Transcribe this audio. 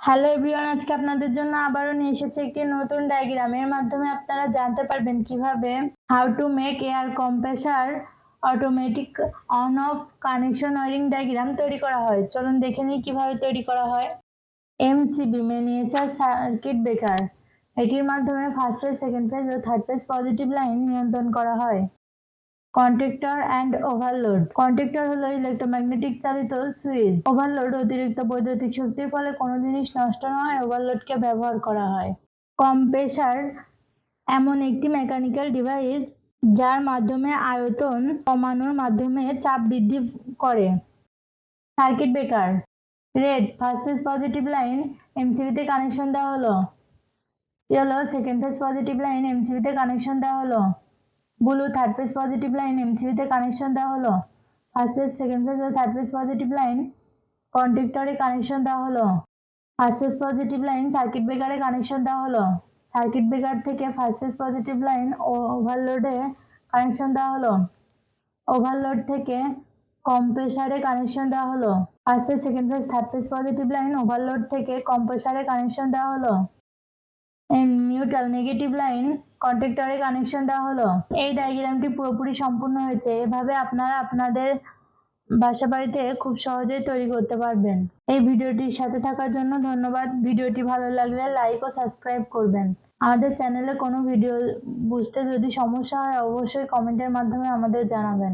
Hello everyone, আজকে আপনাদের জন্য আবারও নিয়ে এসেছে একটি নতুন ডায়াগ্রাম। এর মাধ্যমে আপনারা জানতে পারবেন কিভাবে how to make air compressor automatic on off connection wiring diagram তৈরি করা হয়। চলুন দেখে নিই কিভাবে তৈরি করা হয়। এমসিবি মিনিয়েচার সার্কিট ব্রেকার, এটির মাধ্যমে ফার্স্ট ফেজ, সেকেন্ড ফেজ ও থার্ড ফেজ পজিটিভ লাইন নিয়ন্ত্রণ করা হয়। Contactor and overload. কন্ট্যাক্টর হলো ইলেকট্রোম্যাগনেটিক চালিত সুইচ। ওভারলোড অতিরিক্ত বৈদ্যুতিক শক্তির ফলে কোনো জিনিস নষ্ট না হয় ওভারলোডকে ব্যবহার করা হয়। কম্প্রেসার এমন একটি মেকানিক্যাল ডিভাইস যার মাধ্যমে আয়তন কমানোর মাধ্যমে চাপ বৃদ্ধি করে। Circuit breaker. Red first phase positive line এমসিবিতে কানেকশন দেওয়া হলো। Yellow second phase positive line এমসিবিতে কানেকশন দেওয়া হলো। Blue third phase positive line এমসিবিতে কানেকশন দেওয়া হলো। ফার্স্ট ফেজ, সেকেন্ড ফেজ ও থার্ড ফেজ পজিটিভ লাইন কন্ট্যাক্টরে কানেকশন দেওয়া হলো। First phase positive line circuit ব্রেকারে কানেকশন দেওয়া হলো। সার্কিট ব্রেকার থেকে ফার্স্ট ফেজ পজিটিভ লাইন ওভারলোডে কানেকশন দেওয়া হলো। ওভারলোড থেকে কম্প্রেসারে কানেকশন দেওয়া হলো। First phase, second phase, third phase positive line overload থেকে কম্প্রেসারে কানেকশন দেওয়া হলো। নিউট্রাল নেগেটিভ লাইন কন্ট্যাক্টরে কানেকশন দেওয়া হলো। এই ডায়াগ্রামটি পুরোপুরি সম্পূর্ণ হয়েছে। এভাবে আপনারা আপনাদের বাসা বাড়িতে খুব সহজেই তৈরি করতে পারবেন। এই ভিডিওটির সাথে থাকার জন্য ধন্যবাদ। ভিডিওটি ভালো লাগলে লাইক ও সাবস্ক্রাইব করবেন। আমাদের চ্যানেলে কোনো ভিডিও বুঝতে যদি সমস্যা হয় অবশ্যই কমেন্টের মাধ্যমে আমাদের জানাবেন।